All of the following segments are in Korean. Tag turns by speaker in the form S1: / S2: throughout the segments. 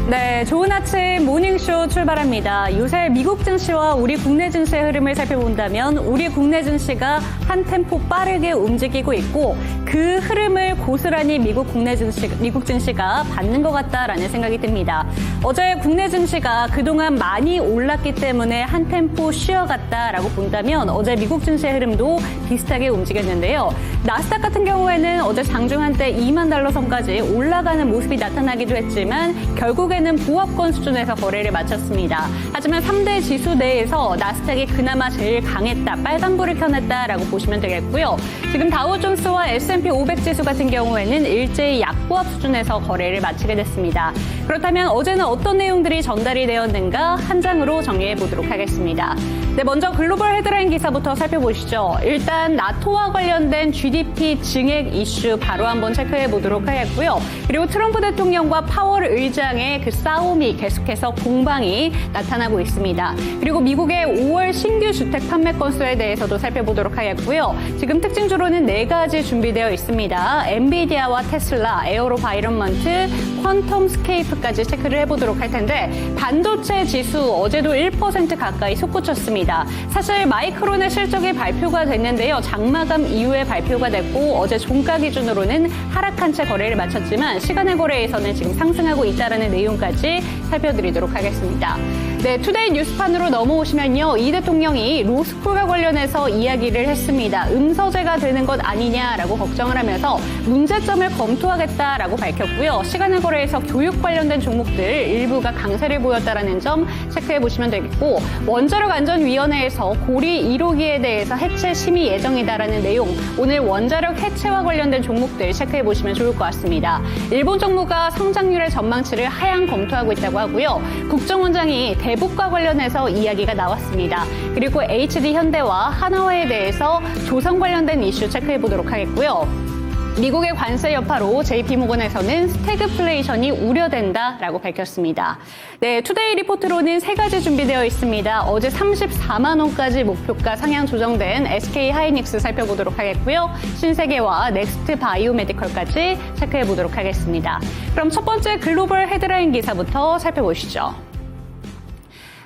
S1: 네, 좋은 아침 모닝쇼 출발합니다. 요새 미국 증시와 우리 국내 증시의 흐름을 살펴본다면 우리 국내 증시가 한 템포 빠르게 움직이고 있고 그 흐름을 고스란히 미국 증시가 받는 것 같다라는 생각이 듭니다. 어제 국내 증시가 그동안 많이 올랐기 때문에 한 템포 쉬어갔다라고 본다면 어제 미국 증시의 흐름도 비슷하게 움직였는데요. 나스닥 같은 경우에는 어제 장중 한때 2만 달러 선까지 올라가는 모습이 나타나기도 했지만 결국에는 보합권 수준에서 거래를 마쳤습니다. 하지만 3대 지수 내에서 나스닥이 그나마 제일 강했다, 빨간불을 켜냈다라고 보시면 되겠고요. 지금 다우존스와 S&P 500 지수 같은 경우에는 일제히 약보합 수준에서 거래를 마치게 됐습니다. 그렇다면 어제는 어떤 내용들이 전달이 되었는가 한 장으로 정리해 보도록 하겠습니다. 네, 먼저 글로벌 헤드라인 기사부터 살펴보시죠. 일단 나토와 관련된 GDP 증액 이슈 바로 한번 체크해 보도록 하겠고요. 그리고 트럼프 대통령과 파월 의장의 그 싸움이 계속해서 공방이 나타나고 있습니다. 그리고 미국의 5월 신규 주택 판매 건수에 대해서도 살펴보도록 하겠고요. 지금 특징주로는 4가지 준비되어 있습니다. 엔비디아와 테슬라, 에어로바이런먼트, 퀀텀스케이프까지 체크를 해보도록 할 텐데 반도체 지수 어제도 1% 가까이 솟구쳤습니다. 사실 마이크론의 실적이 발표가 됐는데요. 장마감 이후에 발표가 됐고 어제 종가 기준으로는 하락한 채 거래를 마쳤지만 시간의 거래에서는 지금 상승하고 있다는 내용까지 살펴드리도록 하겠습니다. 네, 투데이 뉴스판으로 넘어오시면요. 이 대통령이 로스쿨과 관련해서 이야기를 했습니다. 음서제가 되는 것 아니냐라고 걱정을 하면서 문제점을 검토하겠다라고 밝혔고요. 시간의 거래에서 교육 관련된 종목들 일부가 강세를 보였다는 점 체크해 보시면 되겠고 원자력 안전위원회에서 고리 1호기에 대해서 해체 심의 예정이다라는 내용 오늘 원자력 해체와 관련된 종목들 체크해 보시면 좋을 것 같습니다. 일본 정부가 성장률의 전망치를 하향 검토하고 있다고 하고요. 국정원장이 대북과 관련해서 이야기가 나왔습니다. 그리고 HD 현대와 하나와에 대해서 조선 관련된 이슈 체크해 보도록 하겠고요. 미국의 관세 여파로 JP모건에서는 스태그플레이션이 우려된다라고 밝혔습니다. 네, 투데이 리포트로는 3가지 준비되어 있습니다. 어제 34만 원까지 목표가 상향 조정된 SK 하이닉스 살펴보도록 하겠고요. 신세계와 넥스트 바이오메디컬까지 체크해 보도록 하겠습니다. 그럼 첫 번째 글로벌 헤드라인 기사부터 살펴보시죠.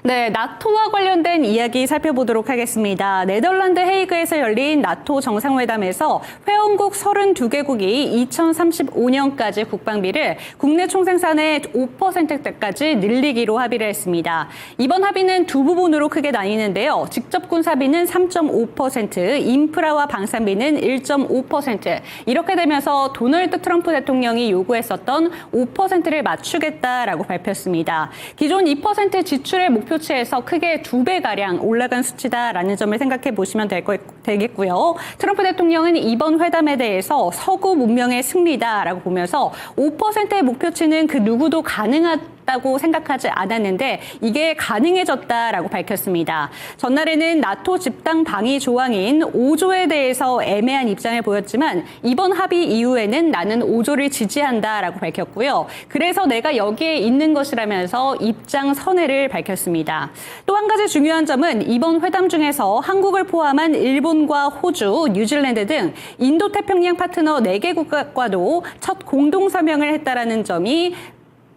S1: 네, 나토와 관련된 이야기 살펴보도록 하겠습니다. 네덜란드 헤이그에서 열린 나토 정상회담에서 회원국 32개국이 2035년까지 국방비를 국내 총생산의 5%대까지 늘리기로 합의를 했습니다. 이번 합의는 두 부분으로 크게 나뉘는데요. 직접 군사비는 3.5%, 인프라와 방산비는 1.5%. 이렇게 되면서 도널드 트럼프 대통령이 요구했었던 5%를 맞추겠다라고 발표했습니다. 기존 2% 지출의 목표치에서 크게 2배가량 올라간 수치다라는 점을 생각해 보시면 되겠고요. 트럼프 대통령은 이번 회담에 대해서 서구 문명의 승리다라고 보면서 5%의 목표치는 그 누구도 가능하다고 생각하지 않았는데 이게 가능해졌다라고 밝혔습니다. 전날에는 나토 집단 방위 조항인 5조에 대해서 애매한 입장을 보였지만 이번 합의 이후에는 나는 5조를 지지한다라고 밝혔고요. 그래서 내가 여기에 있는 것이라면서 입장 선회를 밝혔습니다. 또 한 가지 중요한 점은 이번 회담 중에서 한국을 포함한 일본과 호주, 뉴질랜드 등 인도태평양 파트너 4개국과도 첫 공동서명을 했다라는 점이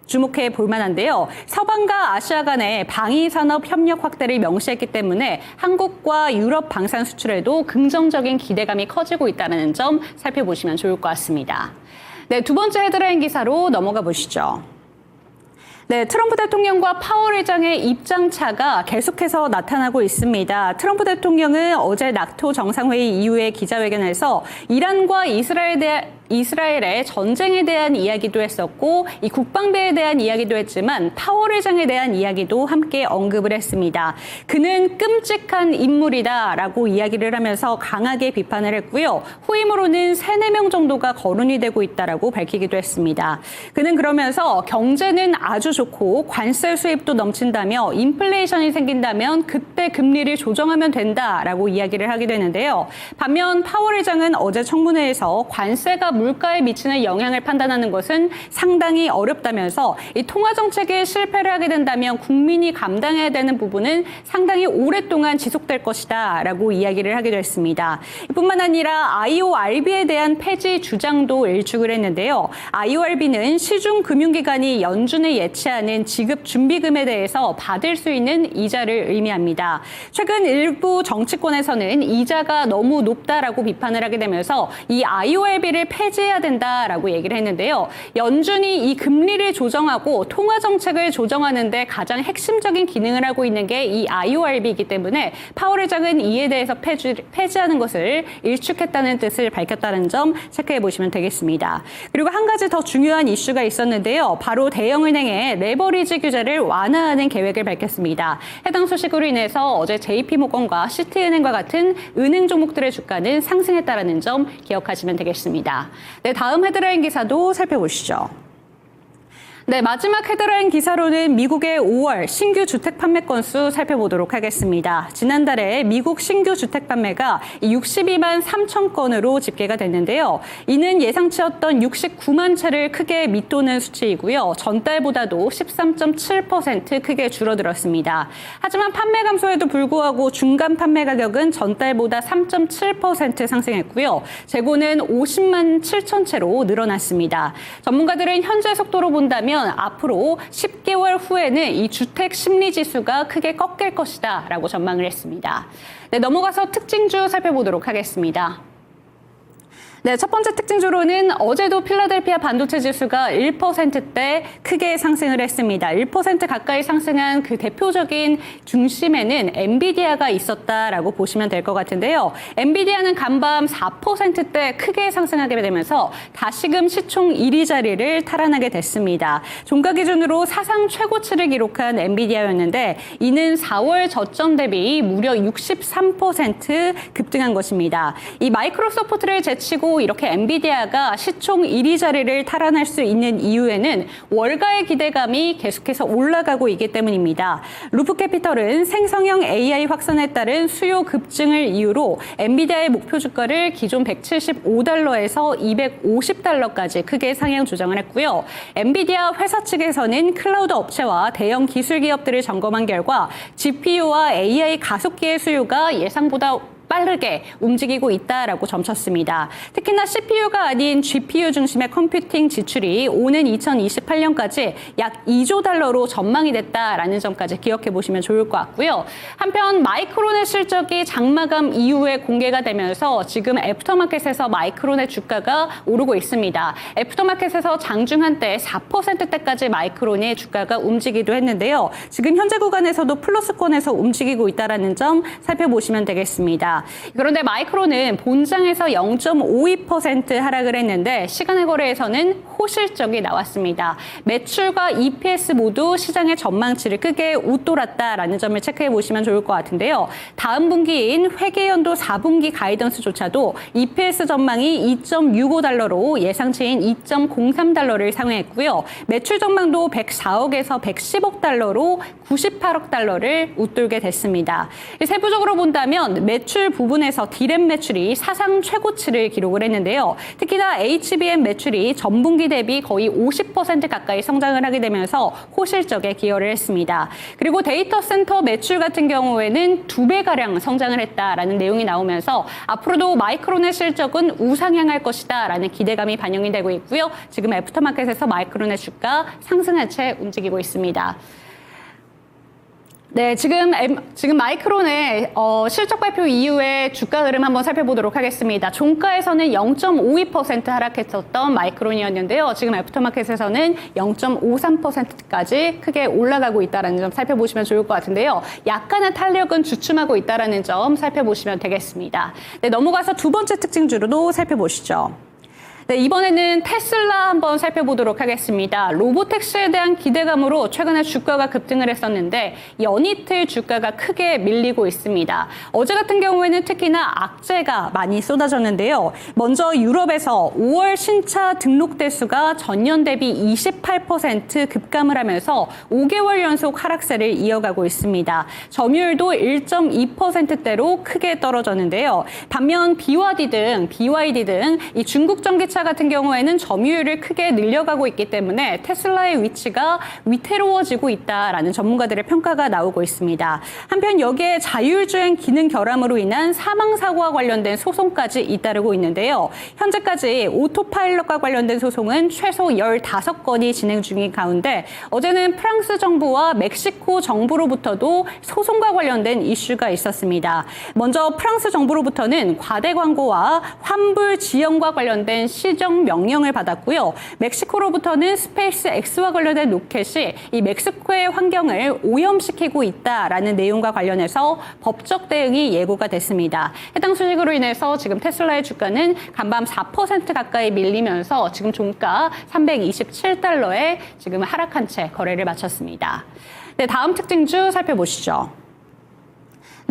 S1: 주목해 볼 만한데요. 서방과 아시아 간의 방위산업 협력 확대를 명시했기 때문에 한국과 유럽 방산 수출에도 긍정적인 기대감이 커지고 있다는 점 살펴보시면 좋을 것 같습니다. 네, 두 번째 헤드라인 기사로 넘어가 보시죠. 네, 트럼프 대통령과 파월 의장의 입장차가 계속해서 나타나고 있습니다. 트럼프 대통령은 어제 나토 정상회의 이후에 기자회견에서 이란과 이스라엘의 전쟁에 대한 이야기도 했었고 이 국방비에 대한 이야기도 했지만 파월 의장에 대한 이야기도 함께 언급을 했습니다. 그는 끔찍한 인물이다라고 이야기를 하면서 강하게 비판을 했고요. 후임으로는 3-4명 정도가 거론이 되고 있다라고 밝히기도 했습니다. 그는 그러면서 경제는 아주 좋고 관세 수입도 넘친다며 인플레이션이 생긴다면 그때 금리를 조정하면 된다라고 이야기를 하게 되는데요. 반면 파월 의장은 어제 청문회에서 관세가 물가에 미치는 영향을 판단하는 것은 상당히 어렵다면서 이 통화 정책에 실패를 하게 된다면 국민이 감당해야 되는 부분은 상당히 오랫동안 지속될 것이다라고 이야기를 하기도 했습니다. 뿐만 아니라 IORB에 대한 폐지 주장도 일축을 했는데요. IORB는 시중 금융기관이 연준에 예치하는 지급 준비금에 대해서 받을 수 있는 이자를 의미합니다. 최근 일부 정치권에서는 이자가 너무 높다라고 비판을 하게 되면서 이 IORB를 폐지해야 된다라고 얘기를 했는데요. 연준이 이 금리를 조정하고 통화 정책을 조정하는 데 가장 핵심적인 기능을 하고 있는 게 이 IORB이기 때문에 파월 의장은 이에 대해서 폐지하는 것을 일축했다는 뜻을 밝혔다는 점 체크해 보시면 되겠습니다. 그리고 한 가지 더 중요한 이슈가 있었는데요. 바로 대형은행의 레버리지 규제를 완화하는 계획을 밝혔습니다. 해당 소식으로 인해서 어제 JP모건과 시티은행과 같은 은행 종목들의 주가는 상승했다는 점 기억하시면 되겠습니다. 네, 다음 헤드라인 기사도 살펴보시죠. 네, 마지막 헤드라인 기사로는 미국의 5월 신규 주택 판매 건수 살펴보도록 하겠습니다. 지난달에 미국 신규 주택 판매가 62만 3천 건으로 집계가 됐는데요. 이는 예상치였던 69만 채를 크게 밑도는 수치이고요. 전달보다도 13.7% 크게 줄어들었습니다. 하지만 판매 감소에도 불구하고 중간 판매 가격은 전달보다 3.7% 상승했고요. 재고는 50만 7천 채로 늘어났습니다. 전문가들은 현재 속도로 본다면 앞으로 10개월 후에는 이 주택 심리 지수가 크게 꺾일 것이다 라고 전망을 했습니다. 네, 넘어가서 특징주 살펴보도록 하겠습니다. 네, 첫 번째 특징주로는 어제도 필라델피아 반도체 지수가 1%대 크게 상승을 했습니다. 1% 가까이 상승한 그 대표적인 중심에는 엔비디아가 있었다라고 보시면 될 것 같은데요. 엔비디아는 간밤 4%대 크게 상승하게 되면서 다시금 시총 1위 자리를 탈환하게 됐습니다. 종가 기준으로 사상 최고치를 기록한 엔비디아였는데 이는 4월 저점 대비 무려 63% 급등한 것입니다. 이 마이크로소프트를 제치고 이렇게 엔비디아가 시총 1위 자리를 탈환할 수 있는 이유에는 월가의 기대감이 계속해서 올라가고 있기 때문입니다. 루프캐피털은 생성형 AI 확산에 따른 수요 급증을 이유로 엔비디아의 목표 주가를 기존 $175에서 $250까지 크게 상향 조정을 했고요. 엔비디아 회사 측에서는 클라우드 업체와 대형 기술 기업들을 점검한 결과 GPU와 AI 가속기의 수요가 예상보다 빠르게 움직이고 있다라고 점쳤습니다. 특히나 CPU가 아닌 GPU 중심의 컴퓨팅 지출이 오는 2028년까지 약 2조 달러로 전망이 됐다라는 점까지 기억해 보시면 좋을 것 같고요. 한편 마이크론의 실적이 장마감 이후에 공개가 되면서 지금 애프터마켓에서 마이크론의 주가가 오르고 있습니다. 애프터마켓에서 장중 한때 4%대까지 마이크론의 주가가 움직이기도 했는데요. 지금 현재 구간에서도 플러스권에서 움직이고 있다는 점 살펴보시면 되겠습니다. 그런데 마이크론은 본장에서 0.52% 하락을 했는데 시간의 거래에서는 호실적이 나왔습니다. 매출과 EPS 모두 시장의 전망치를 크게 웃돌았다라는 점을 체크해 보시면 좋을 것 같은데요. 다음 분기인 회계연도 4분기 가이던스조차도 EPS 전망이 2.65달러로 예상치인 2.03달러를 상회했고요. 매출 전망도 104억에서 110억 달러로 98억 달러를 웃돌게 됐습니다. 세부적으로 본다면 매출 부분에서 D램 매출이 사상 최고치를 기록을 했는데요. 특히나 HBM 매출이 전분기 대비 거의 50% 가까이 성장을 하게 되면서 호실적에 기여를 했습니다. 그리고 데이터 센터 매출 같은 경우에는 2배가량 성장을 했다라는 내용이 나오면서 앞으로도 마이크론의 실적은 우상향할 것이다라는 기대감이 반영이 되고 있고요. 지금 애프터마켓에서 마이크론의 주가 상승한 채 움직이고 있습니다. 네, 지금 마이크론의 실적 발표 이후에 주가 흐름 한번 살펴보도록 하겠습니다. 종가에서는 0.52% 하락했었던 마이크론이었는데요. 지금 애프터마켓에서는 0.53%까지 크게 올라가고 있다는 점 살펴보시면 좋을 것 같은데요. 약간의 탄력은 주춤하고 있다는 점 살펴보시면 되겠습니다. 네, 넘어가서 두 번째 특징주로도 살펴보시죠. 네, 이번에는 테슬라 한번 살펴보도록 하겠습니다. 로보택시에 대한 기대감으로 최근에 주가가 급등을 했었는데 연이틀 주가가 크게 밀리고 있습니다. 어제 같은 경우에는 특히나 악재가 많이 쏟아졌는데요. 먼저 유럽에서 5월 신차 등록 대수가 전년 대비 28% 급감을 하면서 5개월 연속 하락세를 이어가고 있습니다. 점유율도 1.2%대로 크게 떨어졌는데요. 반면 BYD 등 이 중국 전기차 전기차 같은 경우에는 점유율을 크게 늘려가고 있기 때문에 테슬라의 위치가 위태로워지고 있다라는 전문가들의 평가가 나오고 있습니다. 한편 여기에 자율주행 기능 결함으로 인한 사망사고와 관련된 소송까지 잇따르고 있는데요. 현재까지 오토파일럿과 관련된 소송은 최소 15건이 진행 중인 가운데 어제는 프랑스 정부와 멕시코 정부로부터도 소송과 관련된 이슈가 있었습니다. 먼저 프랑스 정부로부터는 과대 광고와 환불 지연과 관련된 시정 명령을 받았고요. 멕시코로부터는 스페이스 X와 관련된 로켓이 이 멕시코의 환경을 오염시키고 있다라는 내용과 관련해서 법적 대응이 예고가 됐습니다. 해당 소식으로 인해서 지금 테슬라의 주가는 간밤 4% 가까이 밀리면서 지금 종가 327달러에 지금 하락한 채 거래를 마쳤습니다. 네, 다음 특징주 살펴보시죠.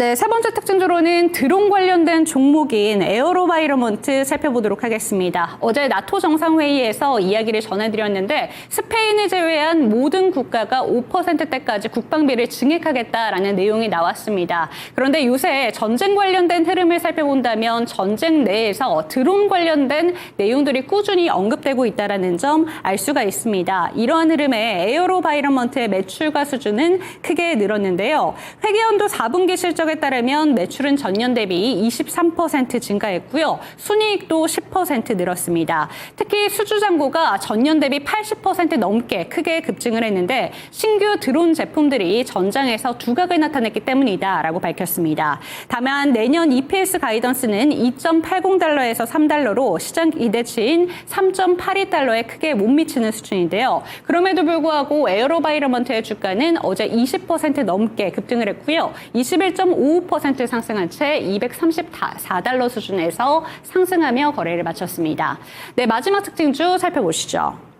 S1: 네, 세 번째 특징주로는 드론 관련된 종목인 에어로바이러먼트 살펴보도록 하겠습니다. 어제 나토 정상회의에서 이야기를 전해드렸는데 스페인을 제외한 모든 국가가 5%대까지 국방비를 증액하겠다라는 내용이 나왔습니다. 그런데 요새 전쟁 관련된 흐름을 살펴본다면 전쟁 내에서 드론 관련된 내용들이 꾸준히 언급되고 있다는 점 알 수가 있습니다. 이러한 흐름에 에어로바이러먼트의 매출과 수준은 크게 늘었는데요. 회계연도 4분기 실적에 따르면 매출은 전년 대비 23% 증가했고요. 순이익도 10% 늘었습니다. 특히 수주잔고가 전년 대비 80% 넘게 크게 급증을 했는데 신규 드론 제품들이 전장에서 두각을 나타냈기 때문이다라고 밝혔습니다. 다만 내년 EPS 가이던스는 2.80달러에서 3달러로 시장 기대치인 3.82달러에 크게 못 미치는 수준인데요. 그럼에도 불구하고 에어로바이러먼트의 주가는 어제 20% 넘게 급등을 했고요. 21.55% 상승한 채 234달러 수준에서 상승하며 거래를 마쳤습니다. 네, 마지막 특징주 살펴보시죠.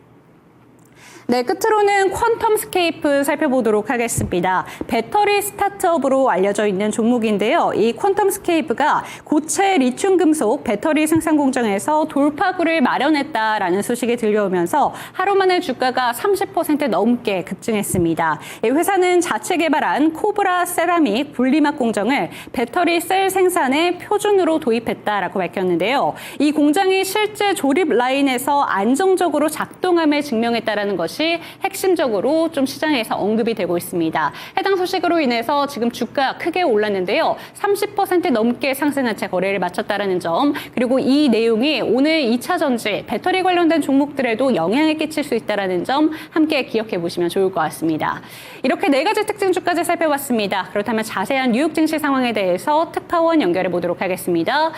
S1: 네, 끝으로는 퀀텀스케이프 살펴보도록 하겠습니다. 배터리 스타트업으로 알려져 있는 종목인데요. 이 퀀텀스케이프가 고체 리튬 금속 배터리 생산 공장에서 돌파구를 마련했다라는 소식이 들려오면서 하루 만에 주가가 30% 넘게 급증했습니다. 이 회사는 자체 개발한 코브라 세라믹 분리막 공정을 배터리 셀 생산의 표준으로 도입했다라고 밝혔는데요. 이 공장이 실제 조립 라인에서 안정적으로 작동함을 증명했다라는 것이 핵심적으로 좀 시장에서 언급이 되고 있습니다. 해당 소식으로 인해서 지금 주가 크게 올랐는데요. 30% 넘게 상승한 채 거래를 마쳤다는 점, 그리고 이 내용이 오늘 2차 전지, 배터리 관련된 종목들에도 영향을 끼칠 수 있다는 점 함께 기억해 보시면 좋을 것 같습니다. 이렇게 네 가지 특징주까지 살펴봤습니다. 그렇다면 자세한 뉴욕 증시 상황에 대해서 특파원 연결해 보도록 하겠습니다.